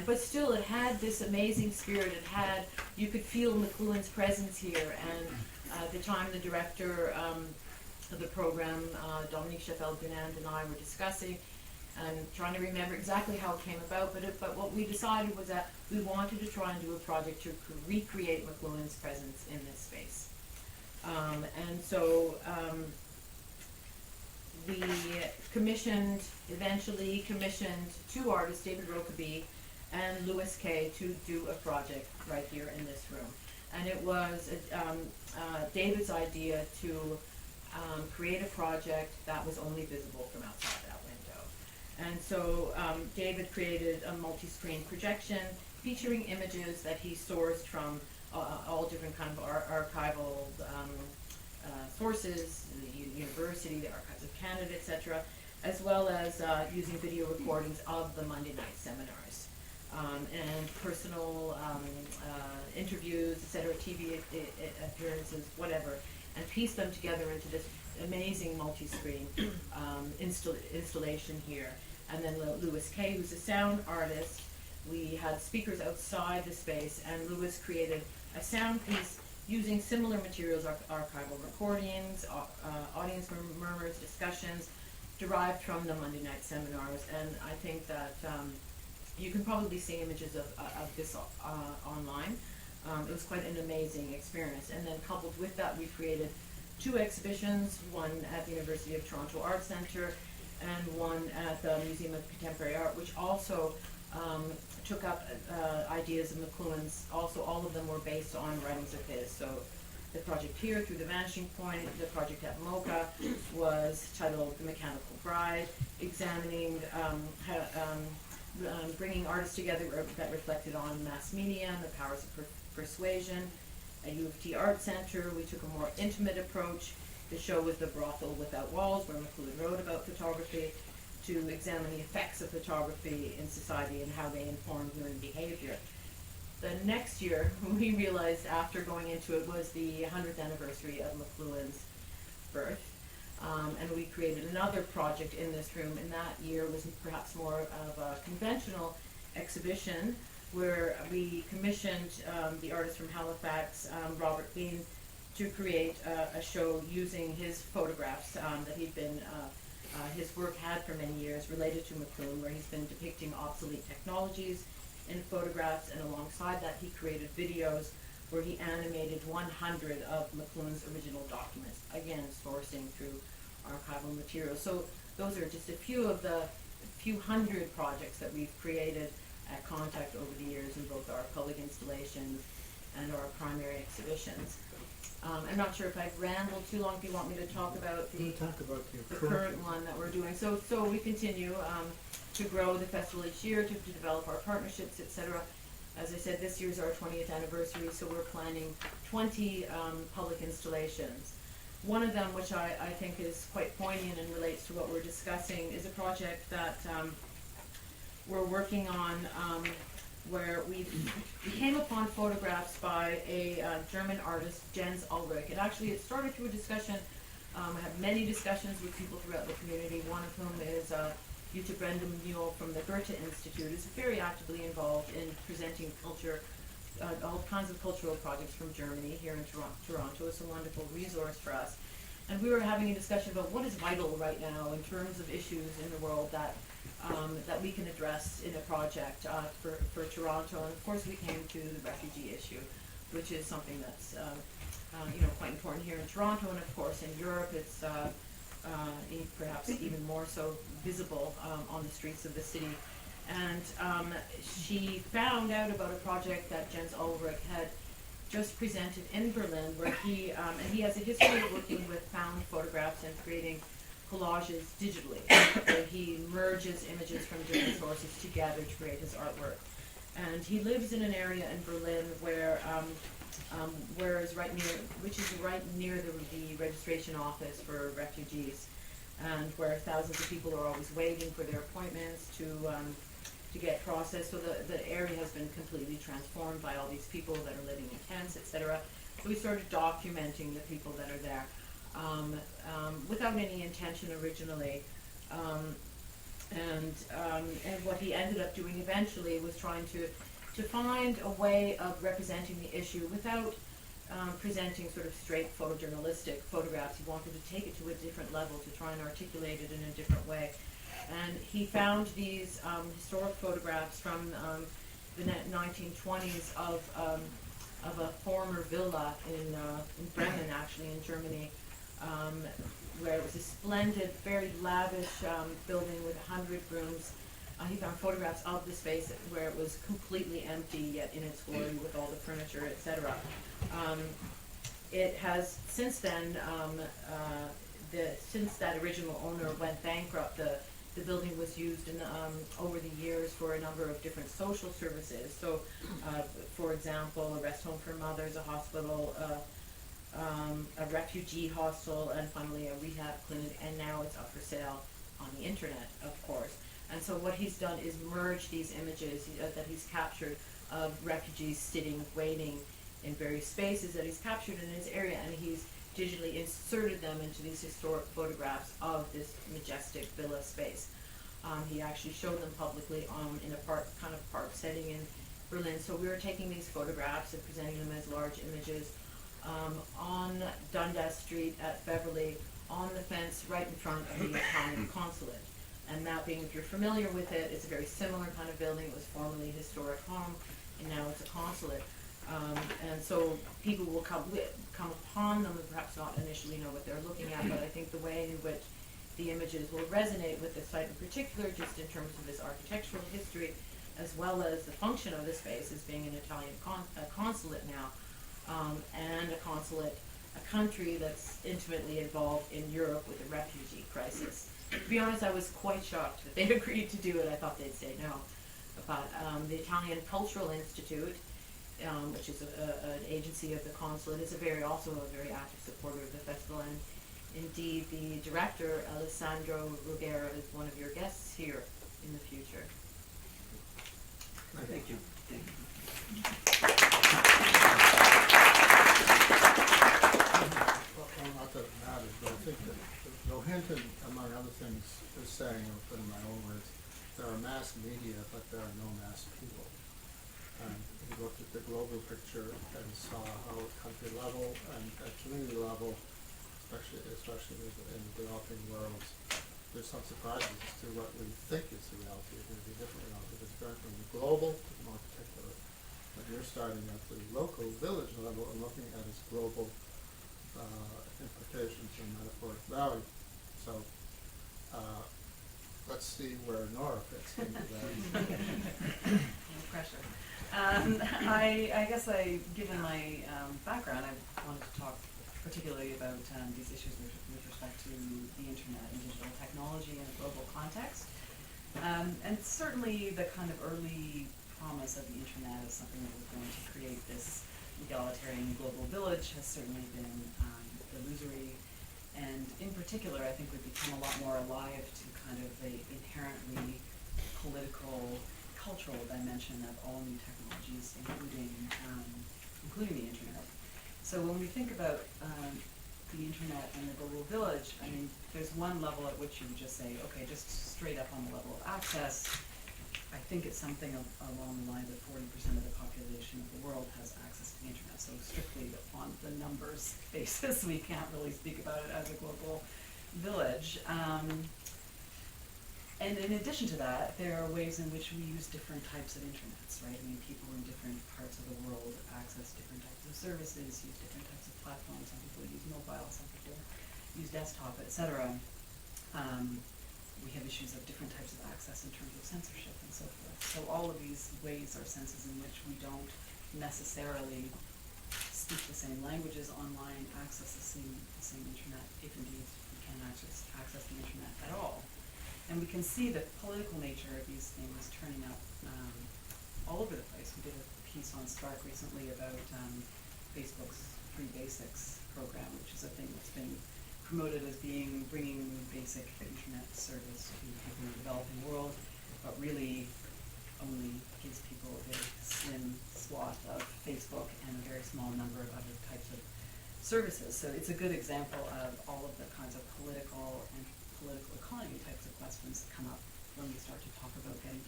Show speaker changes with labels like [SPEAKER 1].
[SPEAKER 1] but still it had this amazing spirit. You could feel McLuhan's presence here, and at the time the director of the program, Dominique Chaffel-Gunand, and I were discussing and trying to remember exactly how it came about, but what we decided was that we wanted to try and do a project to recreate McLuhan's presence in this space. And so we eventually commissioned two artists, David Rokeby and Louis Kay, to do a project right here in this room. And it was David's idea to create a project that was only visible from outside that window. And so David created a multi-screen projection featuring images that he sourced from all different kind of archival sources, the university, the Archives of Canada, etc., as well as using video recordings of the Monday night seminars and personal interviews, etc., TV appearances, whatever, and piece them together into this amazing multi-screen installation here. And then Louis Kay, who's a sound artist, we had speakers outside the space, and Louis created a sound piece using similar materials, archival recordings, audience murmurs, discussions, derived from the Monday night seminars. And I think that you can probably see images of this online. It was quite an amazing experience. And then coupled with that, we created two exhibitions, one at the University of Toronto Art Centre and one at the Museum of Contemporary Art, which also took up ideas of McLuhan's. Also, all of them were based on writings of his. So the project here, Through the Vanishing Point, the project at MoCA was titled The Mechanical Bride, examining bringing artists together that reflected on mass media and the powers of persuasion. At U of T Art Centre, we took a more intimate approach. The show was The Brothel Without Walls, where McLuhan wrote about photography, to examine the effects of photography in society and how they inform human behavior. The next year, we realized after going into it, was the 100th anniversary of McLuhan's birth. And we created another project in this room, and that year was perhaps more of a conventional exhibition where we commissioned the artist from Halifax, Robert Bean, to create a show using his photographs that he'd been his work had for many years related to McLuhan, where he's been depicting obsolete technologies in photographs, and alongside that he created videos where he animated 100 of McLuhan's original documents, again sourcing through archival materials. So those are just a few of the few hundred projects that we've created at Contact over the years in both our public installations and our primary exhibitions. I'm not sure if I've rambled too long. If you want me to talk about the current one that we're doing. So we continue to grow the festival each year, to develop our partnerships, etc. As I said, this year's our 20th anniversary, so we're planning 20 public installations. One of them, which I think is quite poignant and relates to what we're discussing, is a project that we're working on where we came upon photographs by a German artist, Jens Ulrich. It started through a discussion. I have many discussions with people throughout the community, one of whom is Jutta Brenda Muehl from the Goethe Institute, is very actively involved in presenting culture, all kinds of cultural projects from Germany here in Toronto. It's a wonderful resource for us. And we were having a discussion about what is vital right now in terms of issues in the world that we can address in a project for Toronto. And of course we came to the refugee issue, which is something that's quite important here in Toronto, and of course in Europe it's perhaps even more so visible on the streets of the city. And she found out about a project that Jens Ulrich had just presented in Berlin, where he has a history of working with found photographs and creating collages digitally, where he merges images from different sources together to create his artwork. And he lives in an area in Berlin which is right near the registration office for refugees, and where thousands of people are always waiting for their appointments to get processed. So the area has been completely transformed by all these people that are living in tents, etc. So we started documenting the people that are there without any intention originally. And what he ended up doing eventually was trying to find a way of representing the issue without presenting sort of straight photojournalistic photographs. He wanted to take it to a different level, to try and articulate it in a different way. And he found these historic photographs from the 1920s of a former villa in Bremen, actually, in Germany, where it was a splendid, very lavish building with 100 rooms. He found photographs of the space where it was completely empty, yet in its glory with all the furniture, etc. It has since then, since that original owner went bankrupt, the building was used in over the years for a number of different social services. So, for example, a rest home for mothers, a hospital, a refugee hostel, and finally a rehab clinic, and now it's up for sale on the internet, of course. And so what he's done is merge these images that he's captured of refugees sitting, waiting in various spaces that he's captured in his area, and he's digitally inserted them into these historic photographs of this majestic villa space. He actually showed them publicly in a kind of park setting in Berlin. So we were taking these photographs and presenting them as large images on Dundas Street at Beverly, on the fence right in front of the Italian consulate. And that being, if you're familiar with it, it's a very similar kind of building. It was formerly a historic home, and now it's a consulate. And so people will come upon them and perhaps not initially know what they're looking at, but I think the way in which the images will resonate with the site in particular, just in terms of its architectural history, as well as the function of the space as being an Italian consulate now, and a country that's intimately involved in Europe with the refugee crisis. To be honest, I was quite shocked that they'd agreed to do it. I thought they'd say no. But the Italian Cultural Institute, which is an agency of the consulate, is also a very active supporter of the festival. And indeed, the director, Alessandro Ruggera, is one of your guests here in the future.
[SPEAKER 2] Thank you. Thank you.
[SPEAKER 3] Well, not that it matters, but I think that Rohinton, among other things, is saying, I'll put in my own words, there are mass media, but there are no mass people. And he looked at the global picture and saw how at country level and at community level, especially in the developing worlds, there's some surprises as to what we think is the reality. It's going to be different reality. It's going from the global to the more particular. But you're starting at the local village level and looking at its global implications and metaphoric value. So let's see where Nora fits into that.
[SPEAKER 4] No pressure. I guess given my background, I wanted to talk particularly about these issues with respect to the internet and digital technology in a global context. And certainly the kind of early promise of the internet as something that was going to create this egalitarian global village has certainly been illusory. And in particular, I think we've become a lot more alive to kind of the inherently political, cultural dimension of all new technologies, including the internet. So when we think about the internet and the global village, I mean, there's one level at which you would just say, okay, just straight up on the level of access, I think it's something along the lines of 40% of the population of the world has access to the internet. So strictly on the numbers basis, we can't really speak about it as a global village. And in addition to that, there are ways in which we use different types of internets, right? I mean, people in different parts of the world access different types of services, use different types of platforms. Some people use mobile, some people use desktop, etc. We have issues of different types of access in terms of censorship and so forth. So all of these ways are senses in which we don't necessarily speak the same languages online, access the same internet, if indeed we can access the internet at all. And we can see the political nature of these things turning up all over the place. We did a piece on Spark recently about Facebook's Free Basics program, which is a thing that's been promoted as bringing basic internet service to people in the developing world, but really only gives people a very slim swath of Facebook and a very small number of other types of services. So it's a good example of all of the kinds of political and political economy types of questions that come up when we start to talk about getting